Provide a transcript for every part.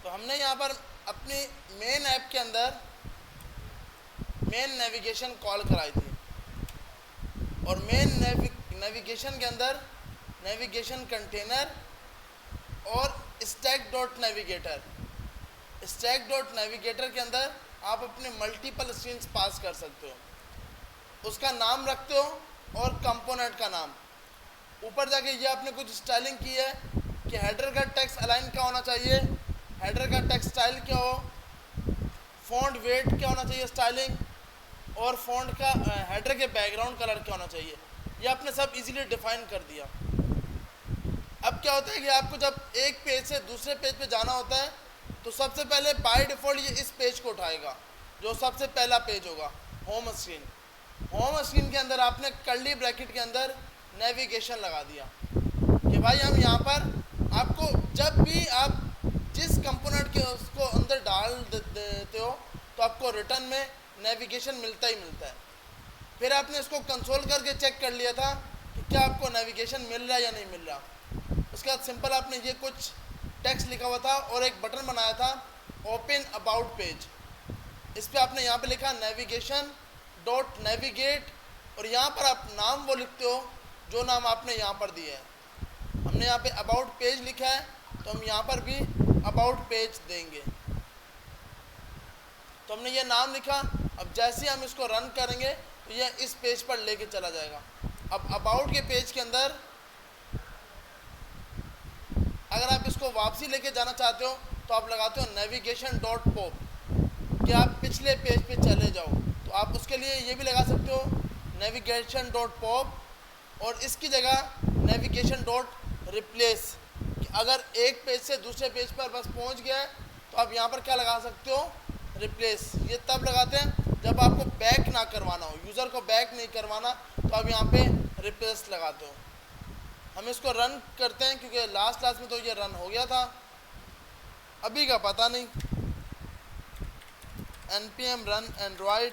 तो हमने यहाँ पर अपनी मेन ऐप के अंदर मेन नेविगेशन कॉल कराई थी, और मेन नेविगेशन के अंदर नेविगेशन कंटेनर और stack dot navigator. Stack dot navigator के अंदर आप अपने मल्टीपल स्क्रीन्स पास कर सकते हो, उसका नाम रखते हो और कंपोनेंट का नाम। ऊपर जाके ये आपने कुछ स्टाइलिंग की है कि हेडर का टेक्स्ट अलाइन क्या होना चाहिए, हेडर का टेक्स्ट स्टाइल क्या हो, फॉन्ट वेट क्या होना चाहिए स्टाइलिंग, और फॉन्ट का हेडर के बैकग्राउंड कलर क्या होना चाहिए, ये आपने सब इजीली डिफाइन कर दिया। अब क्या होता है कि आपको जब एक पेज से दूसरे पेज पे जाना होता है तो सबसे पहले बाय डिफ़ॉल्ट ये इस पेज को उठाएगा, जो सबसे पहला पेज होगा होम स्क्रीन। होम स्क्रीन के अंदर आपने कर्ली ब्रैकेट के अंदर नेविगेशन लगा दिया कि भाई हम यहाँ पर आपको जब भी आप जिस कंपोनेंट के उसको अंदर डाल देते हो तो आपको रिटर्न में नेविगेशन मिलता ही मिलता है। फिर आपने इसको कंसोल करके चेक कर लिया था कि क्या आपको नेविगेशन मिल रहा है या नहीं मिल रहा। उसके बाद सिंपल आपने ये कुछ टेक्स्ट लिखा हुआ था और एक बटन बनाया था ओपन अबाउट पेज। इस पर आपने यहाँ पे लिखा नेविगेशन डॉट नेविगेट, और यहाँ पर आप नाम वो लिखते हो जो नाम आपने यहाँ पर दिया है। हमने यहाँ पे अबाउट पेज लिखा है तो हम यहाँ पर भी अबाउट पेज देंगे। तो हमने ये नाम लिखा। अब जैसे ही हम इसको रन करेंगे तो ये इस पेज पर लेके चला जाएगा। अब अबाउट के पेज के अंदर अगर आप इसको वापसी लेके जाना चाहते हो तो आप लगाते हो नेविगेशन डॉट पॉप, कि आप पिछले पेज पे चले जाओ। तो आप उसके लिए ये भी लगा सकते हो नेविगेशन डॉट पॉप, और इसकी जगह नेविगेशन डॉट रिप्लेस, कि अगर एक पेज से दूसरे पेज पर बस पहुंच गया है तो आप यहाँ पर क्या लगा सकते हो, रिप्लेस। ये तब लगाते हैं जब आपको बैक ना करवाना हो, यूज़र को बैक नहीं करवाना, तो आप यहाँ पे रिप्लेस लगाते हो। हम इसको रन करते हैं क्योंकि लास्ट क्लास में तो ये रन हो गया था, अभी का पता नहीं। npm run android,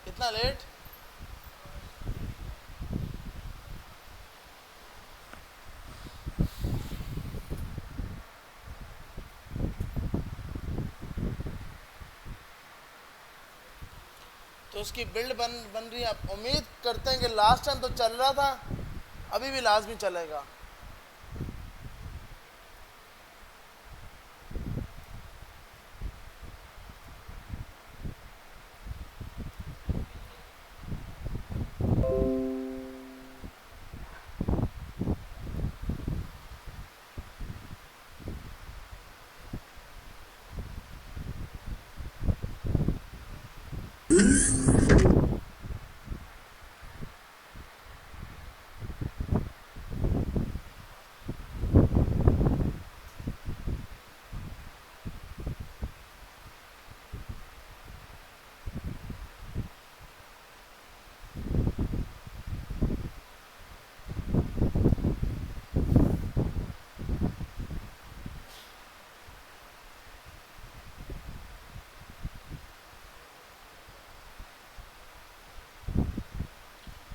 इतना लेट। तो उसकी बिल्ड बन रही है। आप उम्मीद करते हैं कि लास्ट टाइम तो चल रहा था, अभी भी लाजमी चलेगा।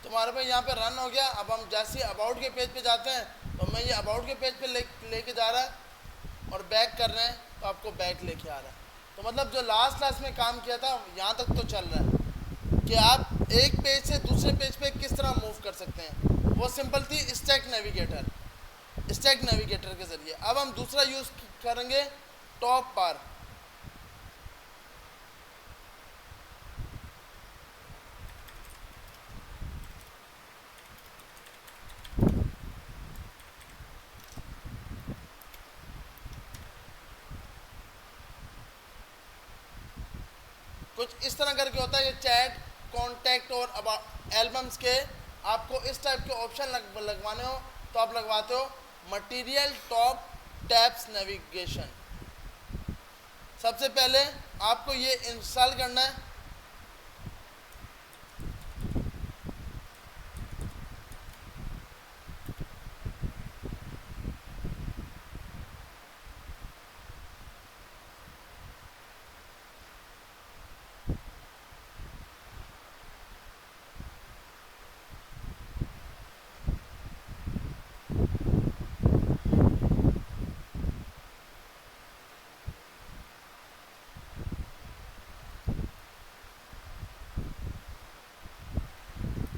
हमारे पास यहाँ पे रन हो गया। अब हम जैसे अबाउट के पेज पे जाते हैं तो मैं ये अबाउट के पेज पे लेके जा रहा है और बैक कर रहे हैं तो आपको बैक लेके आ रहा है। तो मतलब जो लास्ट क्लास में काम किया था यहाँ तक तो चल रहा है कि आप एक पेज से दूसरे पेज पे किस तरह मूव कर सकते हैं। वो सिंपल थी स्टैक नेविगेटर, स्टैक नेविगेटर के ज़रिए। अब हम दूसरा यूज़ करेंगे टॉप बार। कुछ इस तरह करके होता है कि चैट, कॉन्टैक्ट और अब एल्बम्स के आपको इस टाइप के ऑप्शन लगवाने हो तो आप लगवाते हो मटेरियल टॉप टैब्स नेविगेशन। सबसे पहले आपको ये इंस्टॉल करना है।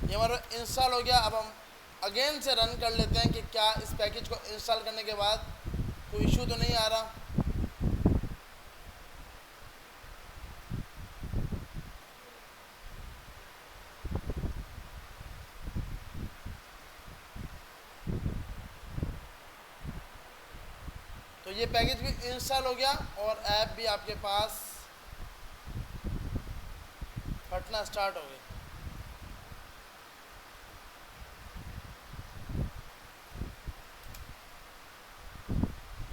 ये हमारा इंस्टॉल हो गया। अब हम अगेन से रन कर लेते हैं कि क्या इस पैकेज को इंस्टॉल करने के बाद कोई इशू तो नहीं आ रहा। तो ये पैकेज भी इंस्टॉल हो गया और ऐप भी आपके पास फटना स्टार्ट हो गई।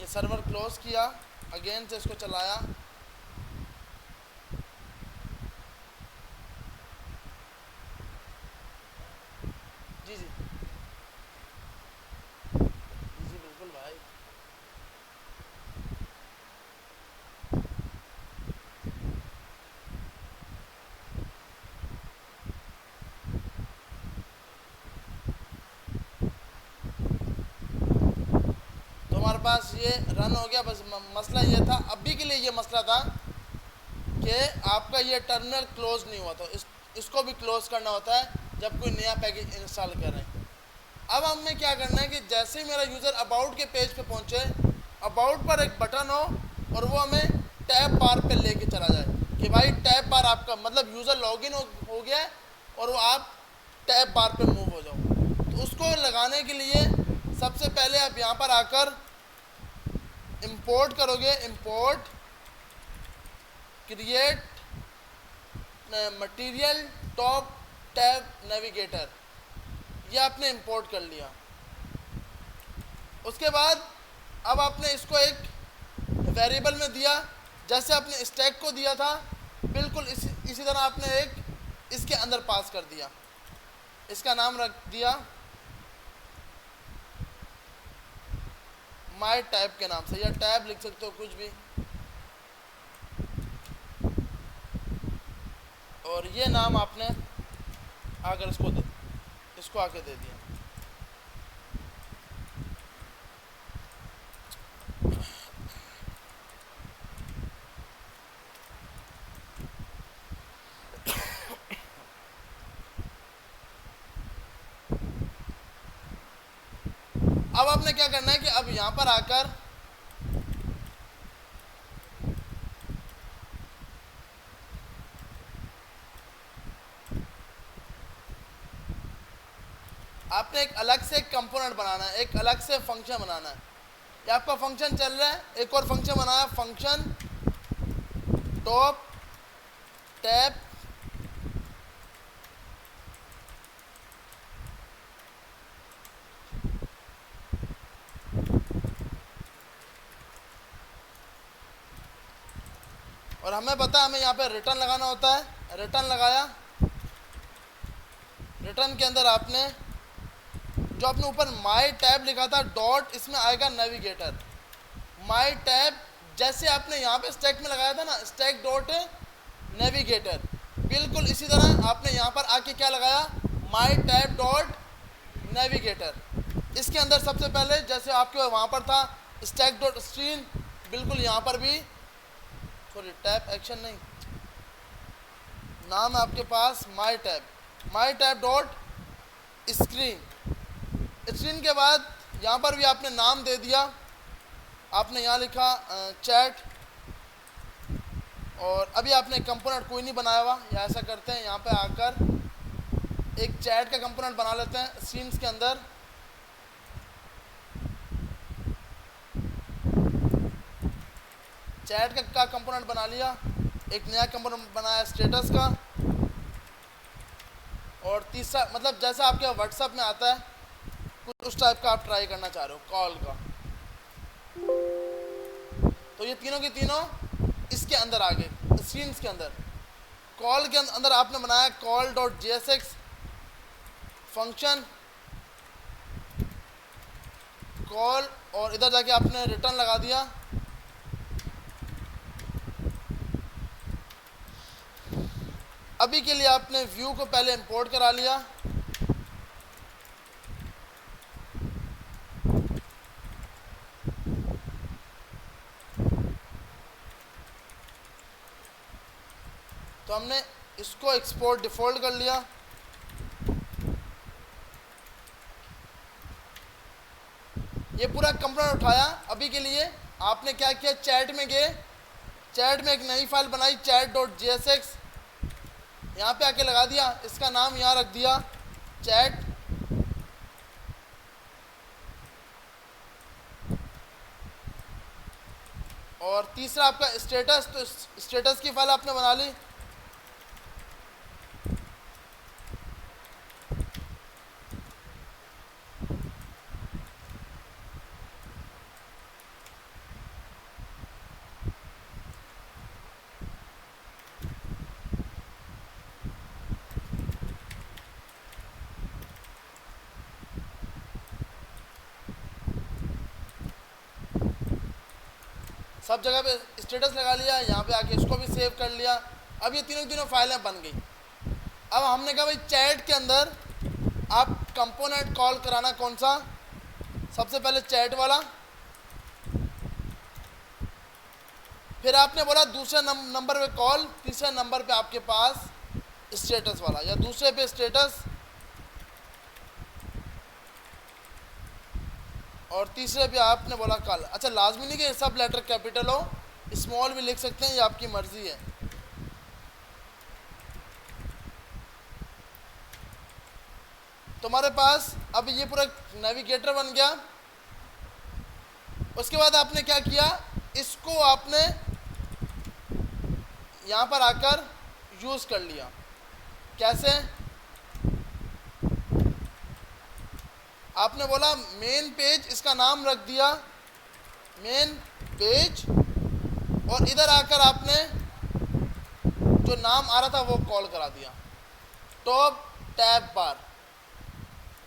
ये सर्वर क्लोज किया, अगेन से इसको चलाया। जी जी जी बिल्कुल भाई। तो हमारे पास ये रन हो गया। बस मसला ये था, अभी के लिए ये मसला था कि आपका ये टर्मिनल क्लोज नहीं हुआ। तो इसको भी क्लोज करना होता है जब कोई नया पैकेज इंस्टॉल कर रहे हैं। अब हमें क्या करना है कि जैसे ही मेरा यूज़र अबाउट के पेज पे पहुंचे, अबाउट पर एक बटन हो और वो हमें टैब बार पे लेके चला जाए कि भाई टैब बार आपका मतलब यूज़र लॉगिन हो गया है और वो आप टैब बार पे मूव हो जाओ। तो उसको लगाने के लिए सबसे पहले आप यहाँ पर आकर इंपोर्ट करोगे, import create material top tab navigator, ये आपने इंपोर्ट कर लिया। उसके बाद अब आपने इसको एक वेरिएबल में दिया, जैसे आपने स्टैक को दिया था बिल्कुल इसी तरह आपने एक इसके अंदर पास कर दिया। इसका नाम रख दिया माय टैब के नाम से, या टैब लिख सकते हो कुछ भी। और ये नाम आपने आकर इसको आके दे दिया। अब आपने क्या करना है कि अब यहां पर आकर आपने एक अलग से कंपोनेंट बनाना है, एक अलग से फंक्शन बनाना है। ये आपका फंक्शन चल रहा है, एक और फंक्शन बनाया, फंक्शन टॉप टैब और हमें पता है हमें यहाँ पे रिटर्न लगाना होता है। रिटर्न लगाया, रिटर्न के अंदर आपने जो आपने ऊपर माय टैब लिखा था डॉट, इसमें आएगा नेविगेटर। माय टैब जैसे आपने यहाँ पे स्टैक में लगाया था ना, स्टैक डॉट नेविगेटर, बिल्कुल इसी तरह आपने यहाँ पर आके क्या लगाया, माय टैब डॉट नेविगेटर। इसके अंदर सबसे पहले जैसे आपके वहाँ पर था स्टैक डॉट स्क्रीन, बिल्कुल यहाँ पर भी सॉरी टैब एक्शन नहीं, नाम है आपके पास my tab dot screen. Screen के बाद यहाँ पर भी आपने नाम दे दिया, आपने यहाँ लिखा चैट। और अभी आपने कंपोनेंट कोई नहीं बनाया हुआ, या ऐसा करते हैं यहाँ पे आकर एक चैट का कंपोनेंट बना लेते हैं स्क्रीन्स के अंदर। चैट का कंपोनेंट बना लिया, एक नया कंपोनेंट बनाया स्टेटस का, और तीसरा मतलब जैसा आपके व्हाट्सएप में आता है कुछ उस टाइप का आप ट्राई करना चाह रहे हो, कॉल का। तो ये तीनों की तीनों इसके अंदर आ गए स्क्रीन्स के अंदर। कॉल के अंदर आपने बनाया call dot JSX function call, और इधर जाके आपने रिटर्न लगा दिया। अभी के लिए आपने व्यू को पहले इंपोर्ट करा लिया। तो हमने इसको एक्सपोर्ट डिफ़ॉल्ट कर लिया। ये पूरा कंपोनेंट उठाया। अभी के लिए आपने क्या किया, चैट में गए, चैट में एक नई फाइल बनाई chat.jsx, यहाँ पे आके लगा दिया, इसका नाम यहाँ रख दिया चैट। और तीसरा आपका स्टेटस, तो स्टेटस की फाइल आपने बना ली। सब जगह पे स्टेटस लगा लिया, यहाँ पे आके इसको भी सेव कर लिया। अब ये तीनों तीनों फाइलें बन गई। अब हमने कहा भाई चैट के अंदर आप कंपोनेंट कॉल कराना कौन सा, सबसे पहले चैट वाला, फिर आपने बोला दूसरे नंबर पे कॉल, तीसरे नंबर पे आपके पास स्टेटस वाला, या दूसरे पे स्टेटस और तीसरे पे आपने बोला कॉल। अच्छा, लाजमी नहीं कि सब लेटर कैपिटल हो, स्मॉल भी लिख सकते हैं, ये आपकी मर्जी है। तुम्हारे पास अब ये पूरा नेविगेटर बन गया। उसके बाद आपने क्या किया, इसको आपने यहाँ पर आकर यूज़ कर लिया। कैसे, आपने बोला मेन पेज, इसका नाम रख दिया मेन पेज, और इधर आकर आपने जो नाम आ रहा था वो कॉल करा दिया, टॉप टैब बार,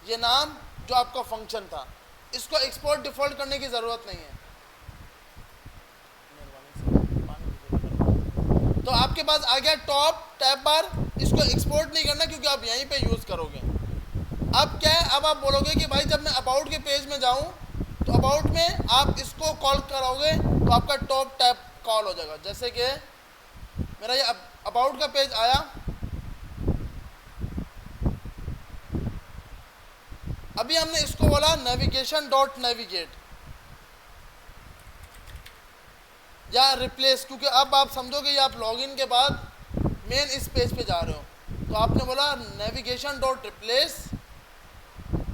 ये नाम जो आपका फंक्शन था। इसको एक्सपोर्ट डिफॉल्ट करने की ज़रूरत नहीं है। तो आपके पास आ गया टॉप टैब बार, इसको एक्सपोर्ट नहीं करना क्योंकि आप यहीं पे यूज़ करोगे। अब क्या है, अब आप बोलोगे कि भाई जब मैं अबाउट के पेज में जाऊं तो अबाउट में आप इसको कॉल करोगे तो आपका टॉप टैब कॉल हो जाएगा। जैसे कि मेरा ये अबाउट का पेज आया, अभी हमने इसको बोला नेविगेशन डॉट नेविगेट या रिप्लेस, क्योंकि अब आप समझोगे ये आप लॉगिन के बाद मेन इस पेज पे जा रहे हो, तो आपने बोला नेविगेशन डॉट रिप्लेस,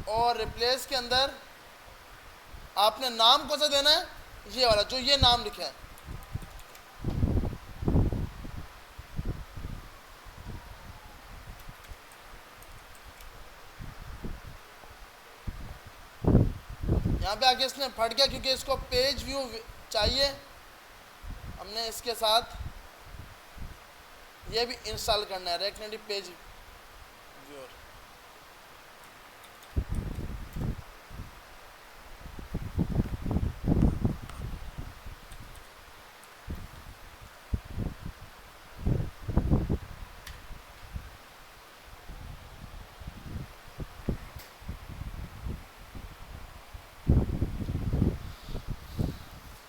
और रिप्लेस के अंदर आपने नाम कौन सा देना है, ये वाला जो ये नाम लिखा है। यहाँ पे आके इसने फट गया क्योंकि इसको पेज व्यू चाहिए। हमने इसके साथ ये भी इंस्टॉल करना है, React native page viewer.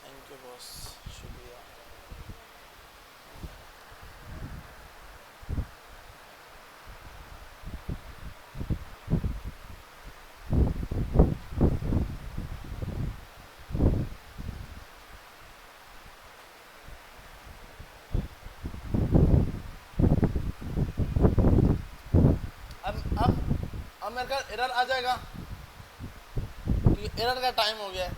Thank you boss, शुक्रिया। अब मेरे का एरर आ जाएगा क्योंकि एरर का टाइम हो गया है।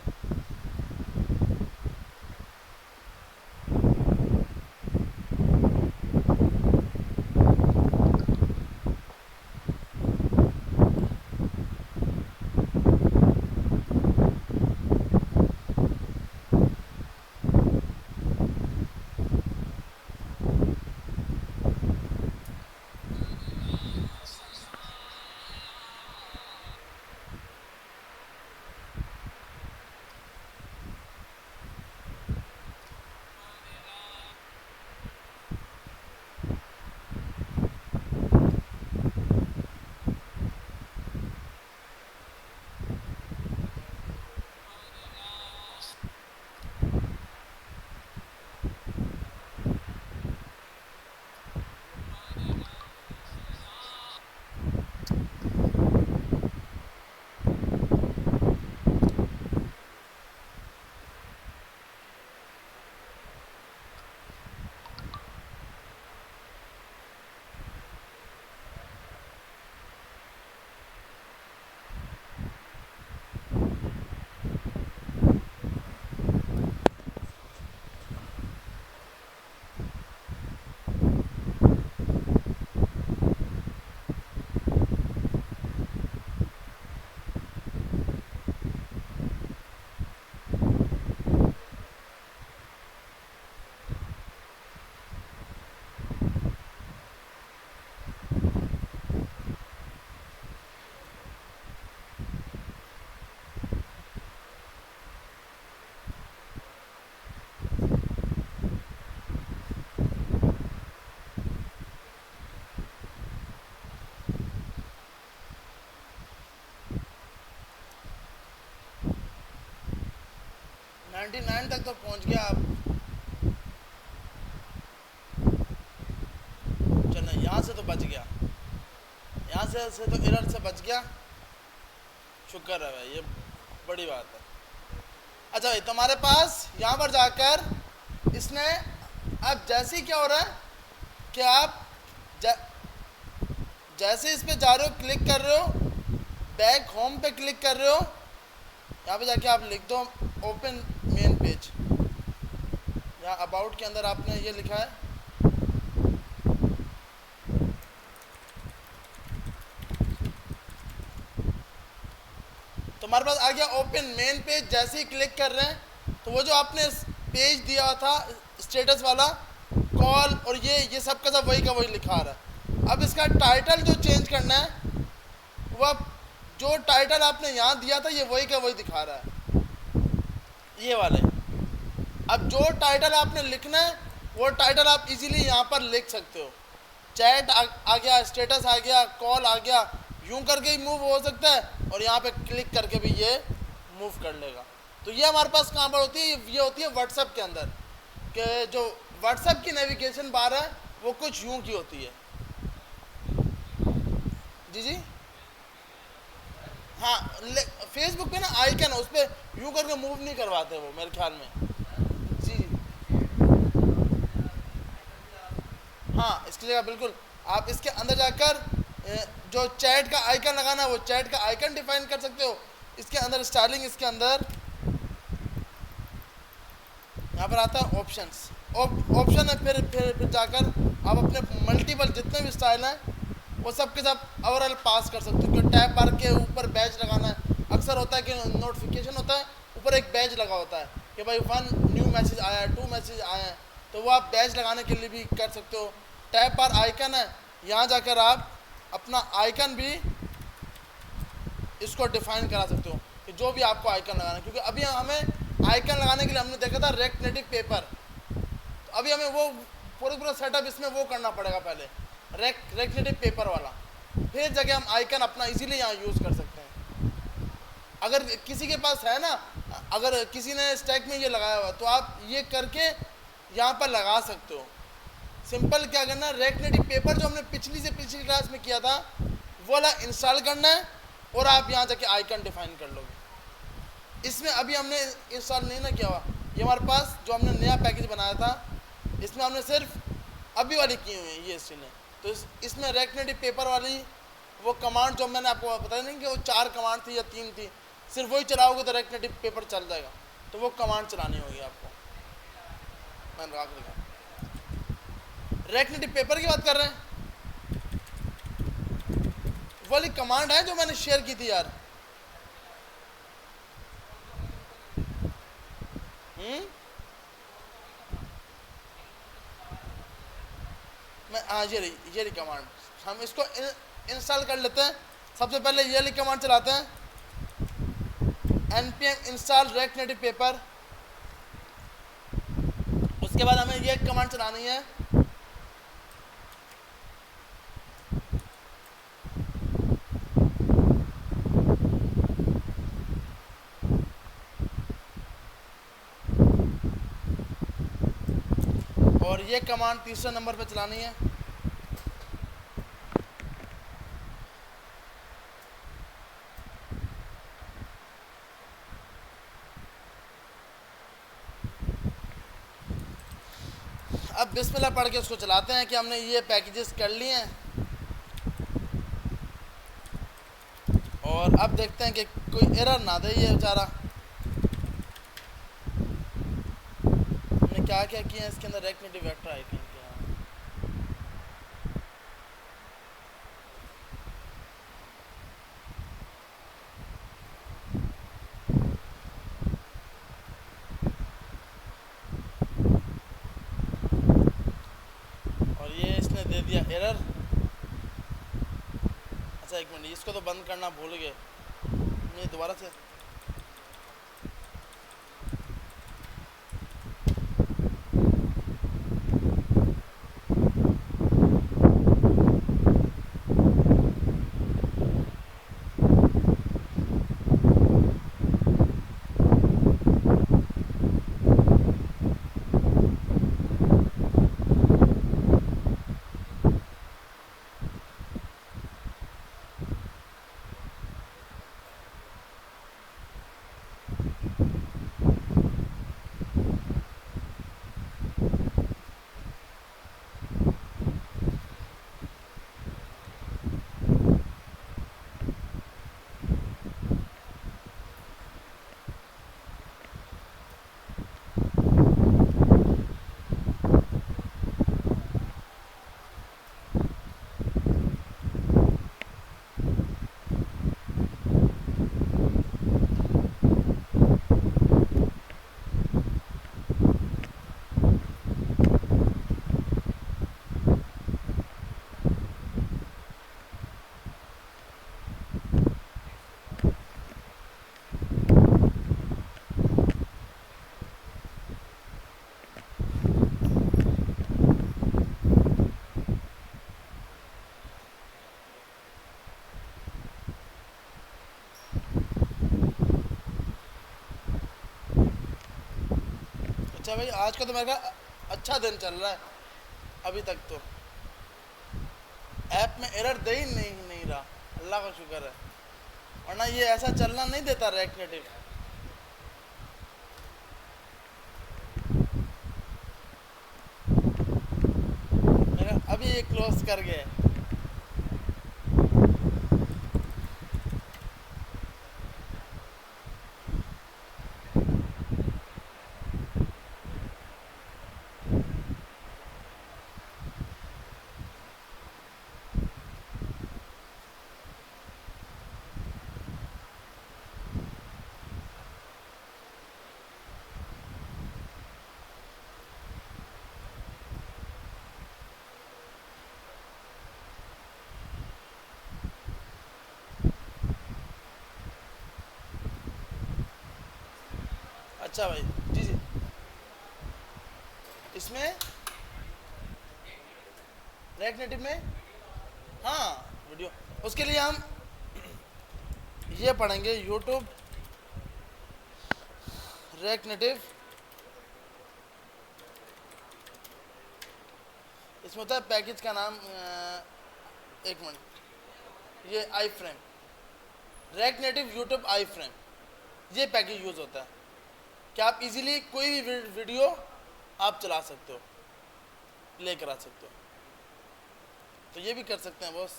99 तक तो पहुंच गया आप। चलो यहाँ से तो बच गया, यहाँ से तो एरर से बच गया, शुक्र है भाई, ये बड़ी बात है। अच्छा भाई तुम्हारे पास यहाँ पर जाकर इसने अब जैसे ही क्या हो रहा है कि आप जैसे इस पे जा रहे हो, क्लिक कर रहे हो, बैक होम पे क्लिक कर रहे हो, यहाँ पे जाके आप लिख दो ओपन मेन पेज। यहाँ अबाउट के अंदर आपने ये लिखा है, तुम्हारे पास आ गया ओपन मेन पेज। जैसे ही क्लिक कर रहे हैं तो वो जो आपने पेज दिया था स्टेटस वाला, कॉल और ये सब का सब वही का वही लिखा आ रहा है। अब इसका टाइटल जो चेंज करना है, वह जो टाइटल आपने यहाँ दिया था ये वही का वही दिखा रहा है, ये वाले। अब जो टाइटल आपने लिखना है वो टाइटल आप इजीली यहाँ पर लिख सकते हो। चैट आ गया, स्टेटस आ गया, कॉल आ गया, यूं करके ही मूव हो सकता है और यहाँ पे क्लिक करके भी ये मूव कर लेगा। तो ये हमारे पास कहाँ पर होती है, ये होती है व्हाट्सएप के अंदर, कि जो व्हाट्सएप की नेविगेशन बार है वो कुछ यूं की होती है। जी जी हाँ, फेसबुक पे ना आइकन है, उस पर यूं करके मूव नहीं करवाते वो मेरे ख्याल में। जी हाँ, इसकी जगह बिल्कुल आप इसके अंदर जाकर जो चैट का आइकन लगाना है वो चैट का आइकन डिफाइन कर सकते हो। इसके अंदर स्टाइलिंग, इसके अंदर यहाँ पर आता है ऑप्शंस, ऑप्शन है, फिर जाकर आप अपने मल्टीपल जितने भी स्टाइल हैं वो सब के सब ओवरऑल पास कर सकते हो। क्योंकि टैब बार के ऊपर बैच लगाना है, अक्सर होता है कि नोटिफिकेशन होता है ऊपर एक बैच लगा होता है कि भाई 1 न्यू मैसेज आया है, 2 मैसेज आए हैं, तो वो आप बैच लगाने के लिए भी कर सकते हो। टैब बार आइकन है, यहाँ जाकर आप अपना आइकन भी इसको डिफाइन करा सकते हो कि जो भी आपको आइकन लगाना है। क्योंकि अभी हमें आइकन लगाने के लिए हमने देखा था रेक्ट नेटिव पेपर, तो अभी हमें वो पूरा सेटअप इसमें वो करना पड़ेगा पहले, रेक्ट नेटिव पेपर वाला, फिर जगह हम आइकन अपना इजीली यहाँ यूज़ कर सकते हैं। अगर किसी के पास है ना, अगर किसी ने स्टैक में ये लगाया हुआ तो आप ये करके यहाँ पर लगा सकते हो। सिंपल क्या करना है, रेक्ट नेटिव पेपर जो हमने पिछली से पिछली क्लास में किया था वो वाला इंस्टॉल करना है और आप यहाँ जाके आइकन डिफाइन कर लोगे। इसमें अभी हमने इंस्टॉल नहीं ना किया हुआ, ये हमारे पास जो हमने नया पैकेज बनाया था इसमें हमने सिर्फ अभी वाली की हुई है ये इसी ने। तो इसमें रेक्ट नेटिव पेपर वाली वो कमांड जो मैंने आपको बताया नहीं कि वो 4 कमांड थी या 3 थी, सिर्फ वही चलाओगे तो रेक्ट नेटिव पेपर चल जाएगा। तो वो कमांड चलानी होगी आपको। मैंने लगा के दिखा, रेक्ट नेटिव पेपर की बात कर रहे हैं, वाली कमांड है जो मैंने शेयर की थी यार। मैं हाँ, ये रही कमांड, हम इसको इंस्टॉल कर लेते हैं। सबसे पहले ये वाली कमांड चलाते हैं, npm install React native paper. उसके बाद हमें ये कमांड चलानी है, और ये कमांड तीसरे नंबर पे चलानी है। अब बिस्मिल्लाह पढ़ के उसको चलाते हैं कि हमने ये पैकेजेस कर लिए हैं, और अब देखते हैं कि कोई एरर ना दे ये बेचारा। हमने क्या क्या किया है इसके अंदर, रेक्ट नेटिव वेक्टर आइकन किया, और ये इसने दे दिया एरर। अच्छा एक मिनट, इसको तो बंद करना भूल गए, नहीं दोबारा से। अच्छा भाई, आज का तो मेरा अच्छा दिन चल रहा है अभी तक तो। ऐप में एरर दे ही नहीं रहा, अल्लाह का शुक्र है, वरना ये ऐसा चलना नहीं देता रिएक्ट नेटिव। मेरा अभी ये क्लोज कर गया है। अच्छा भाई, जी जी, इसमें रिएक्ट नेटिव में, हाँ वीडियो, उसके लिए हम ये पढ़ेंगे यूट्यूब रिएक्ट नेटिव। इसमें होता है पैकेज का नाम, एक मिनट, ये iframe, React Native YouTube iframe, ये पैकेज यूज़ होता है कि आप इजीली कोई भी वीडियो आप चला सकते हो, प्ले करा सकते हो। तो ये भी कर सकते हैं बॉस।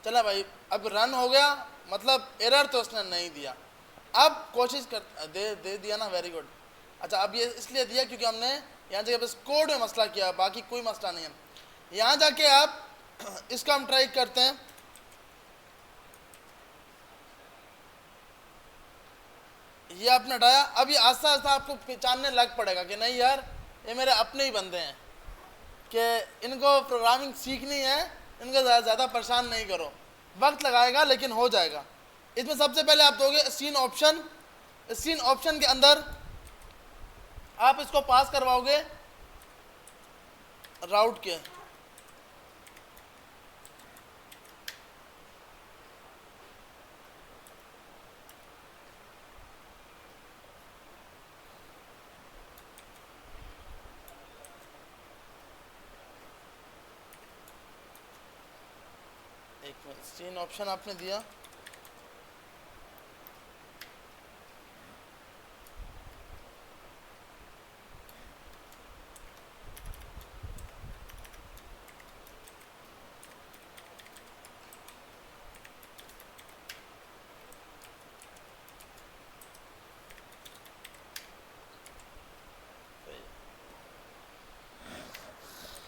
चला भाई, अब रन हो गया, मतलब एरर तो उसने नहीं दिया। अब कोशिश कर दे दिया ना, वेरी गुड। अच्छा, अब ये इसलिए दिया क्योंकि हमने यहाँ जाके बस कोड में मसला किया, बाकी कोई मसला नहीं है। यहाँ जाके आप इसका हम ट्राई करते हैं। ये आपने हटाया, अब ये आस्ता आस्ता आपको पहचानने लग पड़ेगा कि नहीं यार, ये मेरे अपने ही बंदे हैं, कि इनको प्रोग्रामिंग सीखनी है, इनको ज़्यादा परेशान नहीं करो। वक्त लगाएगा लेकिन हो जाएगा। इसमें सबसे पहले आप दोगे सीन ऑप्शन। सीन ऑप्शन के अंदर आप इसको पास करवाओगे राउट के, एक मिनट, सीन ऑप्शन आपने दिया,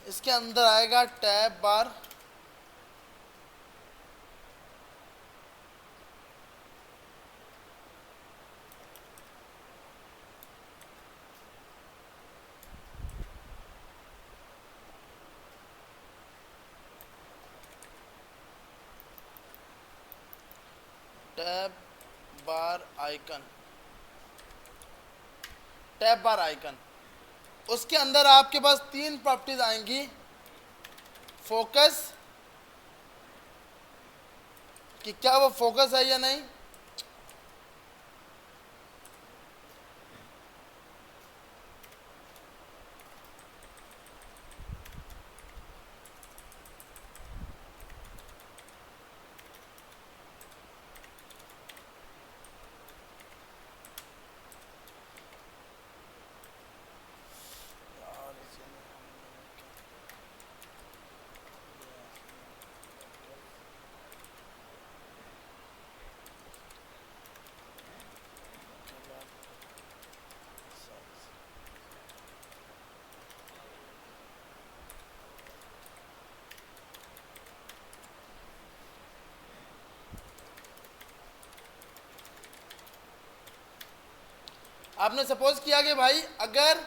इसके अंदर आएगा tab bar, tab bar icon, tab bar icon. उसके अंदर आपके पास तीन प्रॉपर्टीज आएंगी, फोकस, कि क्या वो फोकस है या नहीं, आपने सपोज किया कि भाई अगर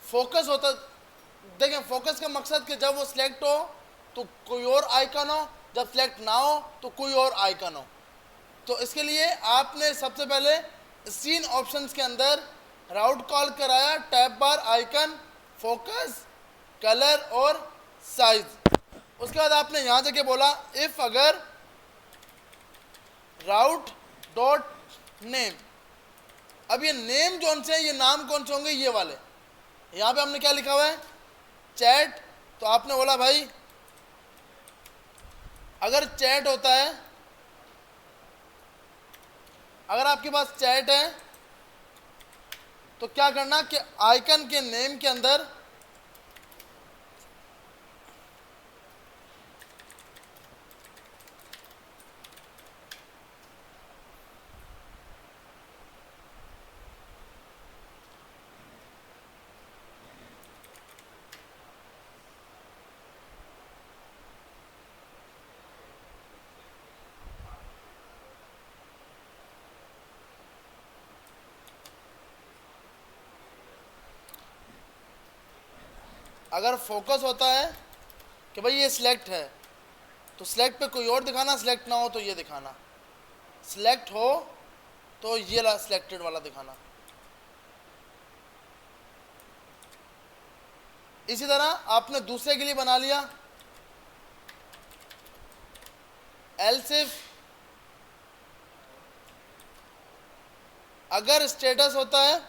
फोकस होता, देखें फोकस का मकसद कि जब वो सिलेक्ट हो तो कोई और आइकन हो, जब सिलेक्ट ना हो तो कोई और आइकन हो। तो इसके लिए आपने सबसे पहले सीन ऑप्शंस के अंदर राउट कॉल कराया, tab bar icon, focus, colour और साइज। उसके बाद आपने यहाँ जाके बोला इफ अगर राउट डॉट नेम, अब ये नेम कौन से हैं, ये नाम कौन से होंगे, ये वाले, यहाँ पे हमने क्या लिखा हुआ है, चैट। तो आपने बोला भाई अगर चैट होता है, अगर आपके पास चैट है तो क्या करना कि आइकन के नेम के अंदर अगर फोकस होता है कि भाई ये सिलेक्ट है तो सिलेक्ट पे कोई और दिखाना, सिलेक्ट ना हो तो ये दिखाना, सिलेक्ट हो तो ये सिलेक्टेड वाला दिखाना। इसी तरह आपने दूसरे के लिए बना लिया, एल्स इफ अगर स्टेटस होता है,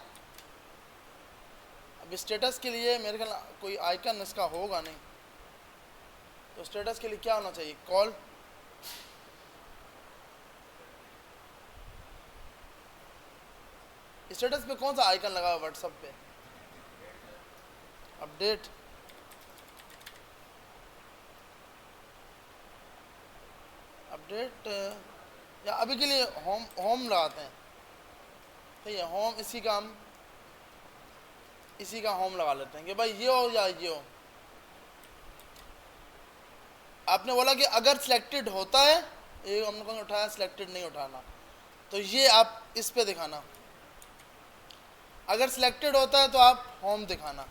अब स्टेटस के लिए मेरे ख्याल कोई आइकन इसका होगा नहीं, तो स्टेटस के लिए क्या होना चाहिए, कॉल। स्टेटस पे कौन सा आइकन लगा हुआ व्हाट्सएप पे, अपडेट। अपडेट या अभी के लिए होम, होम लगाते हैं, ठीक है, होम। इसी का हम इसी का होम लगा लेते हैं कि भाई ये हो या ये हो। आपने बोला कि अगर सिलेक्टेड होता है, ये हमने कौन उठाया, सिलेक्टेड नहीं उठाना, तो ये आप इस पे दिखाना। अगर सिलेक्टेड होता है तो आप होम दिखाना।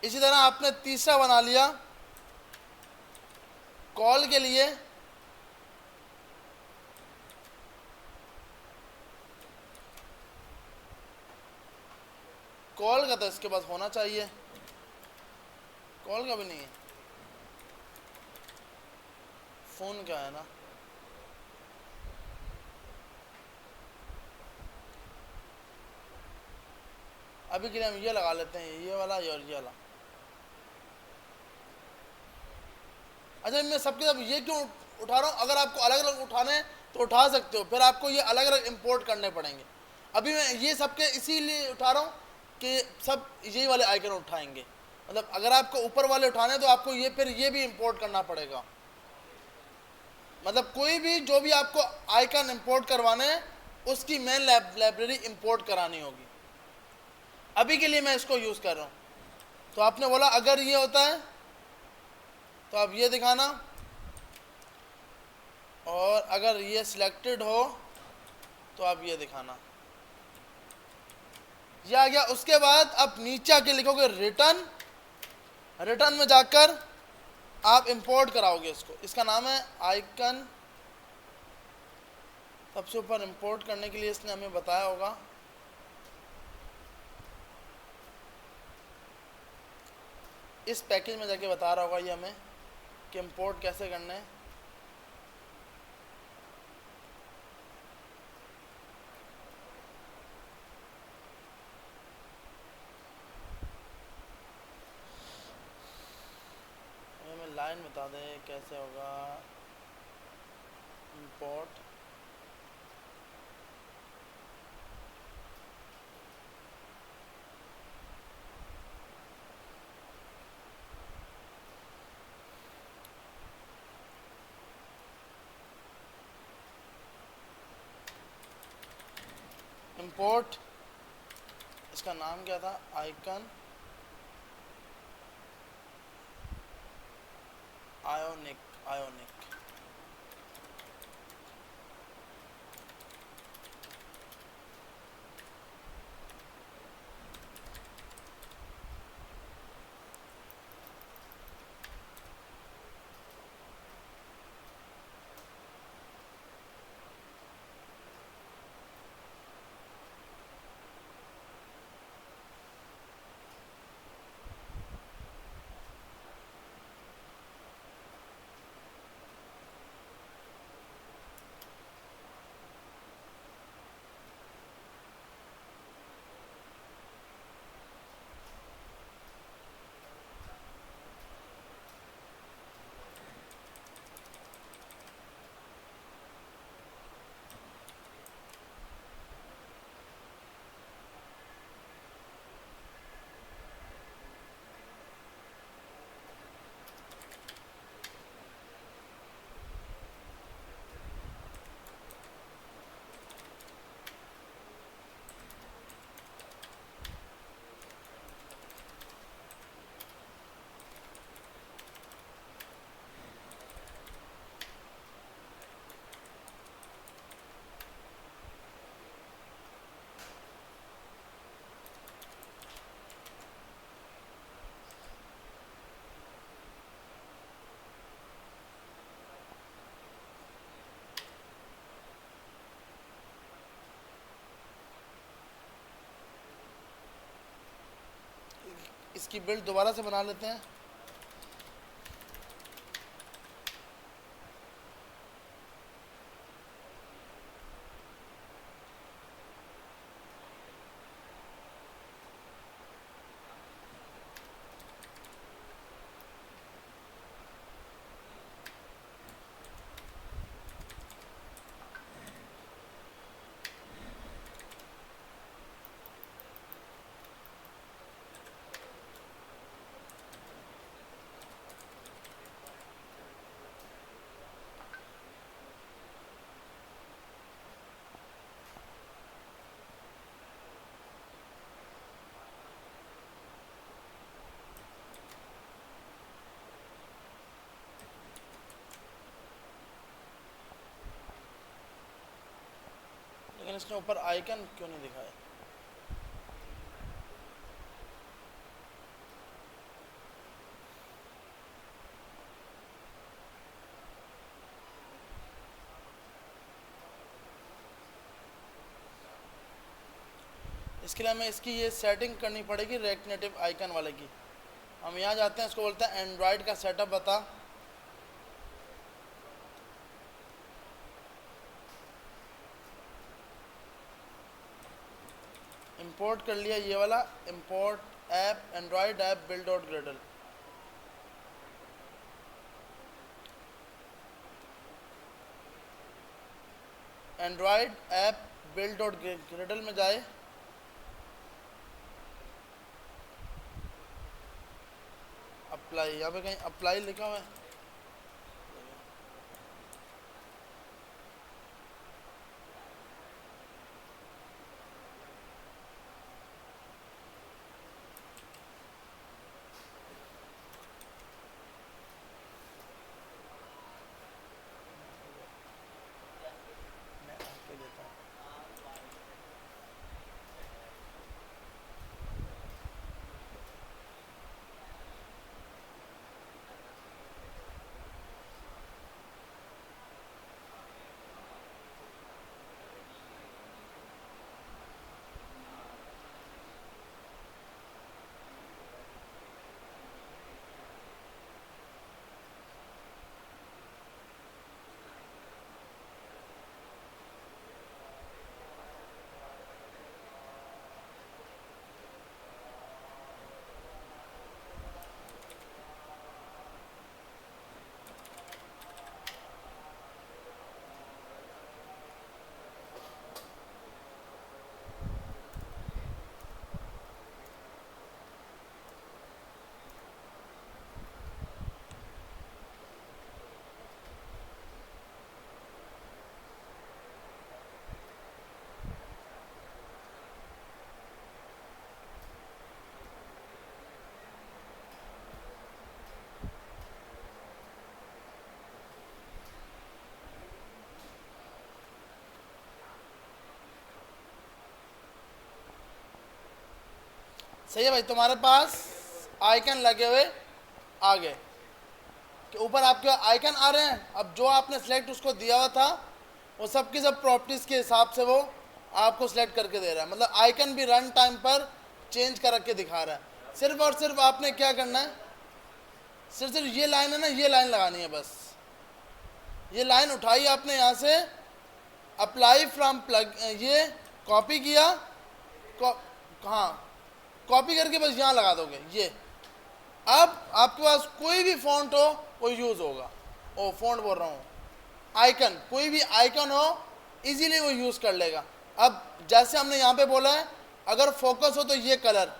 इसी तरह आपने तीसरा बना लिया कॉल के लिए, कॉल का तो इसके पास होना चाहिए, कॉल का भी नहीं है, फोन का है ना। अभी के लिए हम ये लगा लेते हैं, ये वाला और ये वाला। अच्छा, मैं सबके सब ये क्यों उठा रहा हूँ, अगर आपको अलग अलग उठाने हैं तो उठा सकते हो, फिर आपको ये अलग अलग इंपोर्ट करने पड़ेंगे। अभी मैं ये सबके इसीलिए उठा रहा हूँ कि सब यही वाले आइकन उठाएंगे, मतलब अगर आपको ऊपर वाले उठाने हैं तो आपको ये फिर ये भी इंपोर्ट करना पड़ेगा। मतलब कोई भी जो भी आपको आइकन इंपोर्ट करवाने हैं उसकी मेन लाइब्रेरी इंपोर्ट करानी होगी। अभी के लिए मैं इसको यूज़ कर रहा हूँ। तो आपने बोला अगर ये होता है तो आप ये दिखाना, और अगर ये सिलेक्टेड हो तो आप ये दिखाना। ये आ गया। उसके बाद आप नीचे आके लिखोगे रिटर्न, रिटर्न में जाकर आप इंपोर्ट कराओगे इसको, इसका नाम है आइकन। सबसे ऊपर इंपोर्ट करने के लिए इसने हमें बताया होगा, इस पैकेज में जाके बता रहा होगा ये हमें कि इंपोर्ट कैसे करना है। हमें लाइन बता दे कैसे होगा इंपोर्ट। इंपोर्ट, इसका नाम क्या था, आइकन आयोनिक, आयोनिक। इसकी बिल्ड दोबारा से बना लेते हैं। लेकिन इसके ऊपर आइकन क्यों नहीं दिखाया? इसके लिए हमें इसकी ये सेटिंग करनी पड़ेगी रिएक्ट नेटिव आइकन वाले की। हम यहाँ जाते हैं, इसको बोलते हैं एंड्रॉयड का सेटअप बता। इंपोर्ट कर लिया ये वाला, import app Android app build dot Gradle. Android app build dot Gradle में जाए, अप्लाई, यहाँ पे कहीं अप्लाई लिखा हुआ है। सही है भाई, तुम्हारे पास आइकन लगे हुए आ गए कि ऊपर आपके आइकन आ रहे हैं। अब जो आपने सेलेक्ट उसको दिया हुआ था वो सब की सब प्रॉपर्टीज़ के हिसाब से वो आपको सेलेक्ट करके दे रहा है। मतलब आइकन भी रन टाइम पर चेंज कर के दिखा रहा है। सिर्फ और सिर्फ आपने क्या करना है, सिर्फ ये लाइन है ना, ये लाइन लगानी है बस। ये लाइन उठाई आपने यहाँ से, अप्लाई फ्रॉम प्लग, ये कॉपी किया, हाँ कॉपी करके बस यहाँ लगा दोगे ये। अब आपके पास कोई भी फॉन्ट हो वो यूज़ होगा। ओ फॉन्ट बोल रहा हूँ, आइकन, कोई भी आइकन हो इजीली वो यूज़ कर लेगा। अब जैसे हमने यहाँ पे बोला है अगर फोकस हो तो ये कलर,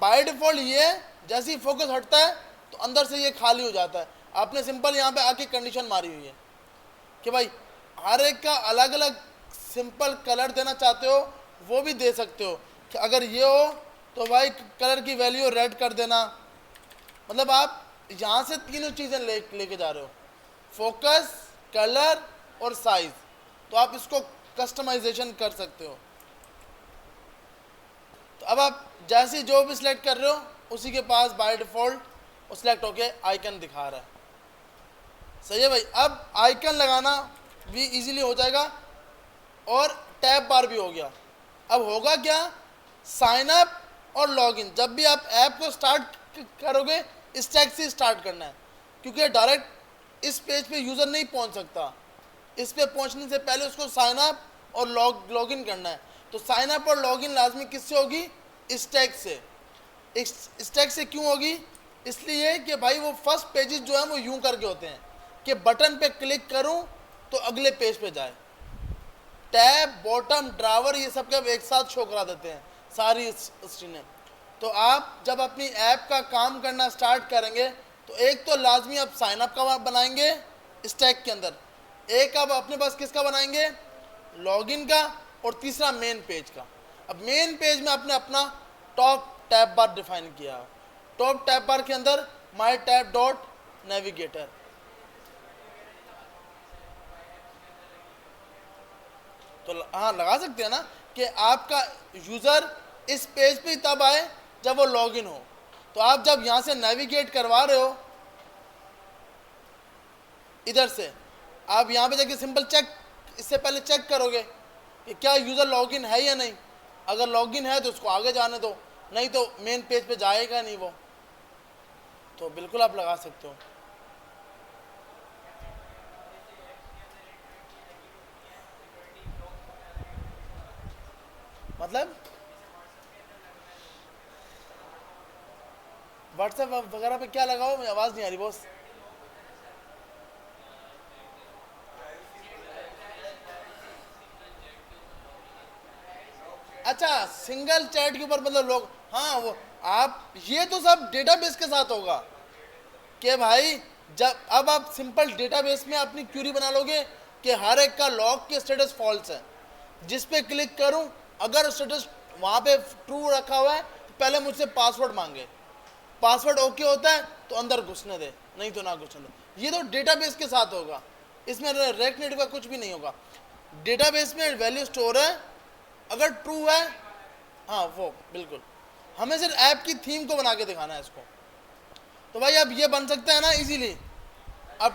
बाय डिफ़ॉल्ट ये जैसे ही फोकस हटता है तो अंदर से ये खाली हो जाता है। आपने सिंपल यहाँ पे आके कंडीशन मारी हुई है कि भाई हर एक का अलग अलग सिंपल कलर देना चाहते हो वो भी दे सकते हो कि अगर ये हो तो भाई कलर की वैल्यू रेड कर देना। मतलब आप यहाँ से तीनों चीज़ें लेके जा रहे हो, फोकस, कलर और साइज। तो आप इसको कस्टमाइजेशन कर सकते हो। तो अब आप जैसे जो भी सिलेक्ट कर रहे हो उसी के पास बाय डिफ़ॉल्ट वो सिलेक्ट होके आइकन दिखा रहा है। सही है भाई, अब आइकन लगाना भी इजीली हो जाएगा और टैब बार भी हो गया। अब होगा क्या, साइन अप और लॉगिन। जब भी आप ऐप को स्टार्ट करोगे स्टैक से स्टार्ट करना है, क्योंकि डायरेक्ट इस पेज पे यूज़र नहीं पहुंच सकता। इस पे पहुंचने से पहले उसको साइन अप और लॉगिन करना है। तो साइन अप और लॉगिन लाजमी किससे होगी? स्टैक से। स्टैक से क्यों होगी? इसलिए कि भाई वो फर्स्ट पेजेस जो है वो यूं करके होते हैं कि बटन पे क्लिक करूं तो अगले पेज पे जाए। टैब, बॉटम, ड्रावर ये सब के एक साथ शो करा देते हैं सारी स्क्रीनें। तो आप जब अपनी ऐप का काम करना स्टार्ट करेंगे तो एक तो लाजमी आप साइन अप का बनाएंगे स्टैक के अंदर, एक आप अपने पास किसका बनाएंगे? लॉगिन का, और तीसरा मेन पेज का। अब मेन पेज में आपने अपना टॉप टैब बार डिफाइन किया। टॉप टैब बार के अंदर माई टैब डॉट नेविगेटर। तो हाँ लगा सकते हैं ना कि आपका यूज़र इस पेज पे तब आए जब वो लॉगिन हो। तो आप जब यहाँ से नेविगेट करवा रहे हो इधर से, आप यहाँ पे जाके सिंपल चेक, इससे पहले चेक करोगे कि क्या यूज़र लॉगिन है या नहीं। अगर लॉगिन है तो उसको आगे जाने दो, नहीं तो मेन पेज पे जाएगा नहीं वो। तो बिल्कुल आप लगा सकते हो। मतलब व्हाट्सएप वगैरह पे क्या लगाओ? मुझे आवाज़ नहीं आ रही बॉस। अच्छा, सिंगल चैट के ऊपर मतलब लोग, हाँ वो आप, ये तो सब डेटाबेस के साथ होगा कि भाई जब अब आप सिंपल डेटाबेस में अपनी क्यूरी बना लोगे कि हर एक का लॉग के स्टेटस फॉल्स है, जिस पे क्लिक करूं अगर स्टेटस वहाँ पे ट्रू रखा हुआ है तो पहले मुझसे पासवर्ड मांगे, पासवर्ड ओके होता है तो अंदर घुसने दे, नहीं तो ना घुसने दे। ये तो डेटाबेस के साथ होगा, इसमें रिएक्ट नेटिव का कुछ भी नहीं होगा। डेटाबेस में वैल्यू स्टोर है, अगर ट्रू है हाँ वो बिल्कुल। हमें सिर्फ ऐप की थीम को बना के दिखाना है इसको। तो भाई अब ये बन सकता है ना इजीली। अब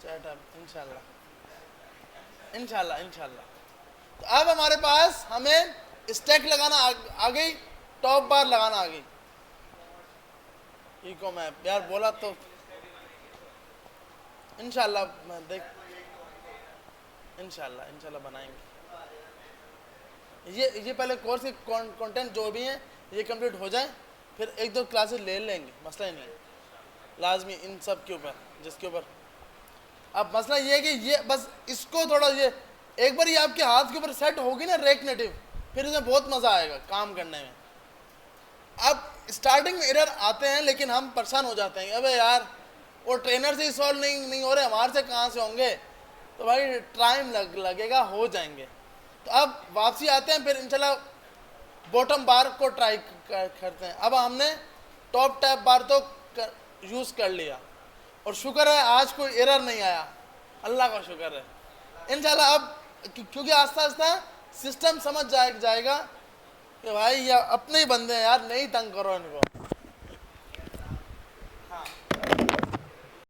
चैट अब इंशाल्लाह इंशाल्लाह इंशाल्लाह। तो अब हमारे पास हमें स्टैक लगाना आ गई, टॉप बार लगाना आ गई। इको मैप यार बोला तो इंशाल्लाह मैं देख इंशाल्लाह इंशाल्लाह बनाएंगे। ये पहले कोर्स के कंटेंट जो भी हैं ये कंप्लीट हो जाए, फिर एक दो क्लासेस ले लेंगे, मसला ही नहीं लाजमी इन सब के ऊपर जिसके ऊपर। अब मसला ये है कि ये बस इसको थोड़ा ये एक बार ये आपके हाथ के ऊपर सेट होगी ना रिएक्ट नेटिव, फिर इसमें बहुत मज़ा आएगा काम करने में। अब स्टार्टिंग में एरर आते हैं लेकिन हम परेशान हो जाते हैं, अबे यार वो ट्रेनर से ही सॉल्व नहीं हो रहे, हमारे से कहाँ से होंगे। तो भाई टाइम लगेगा, हो जाएंगे। तो अब वापसी आते हैं, फिर इंशाल्लाह बॉटम बार को ट्राई करते हैं। अब हमने टॉप टैब बार तो यूज़ कर लिया और शुक्र है आज कोई एरर नहीं आया, अल्लाह का शुक्र है। इंशाल्लाह अब क्योंकि आस्ता आस्ता सिस्टम समझ जाएगा कि भाई ये अपने ही बंदे हैं यार, नहीं तंग करो इनको।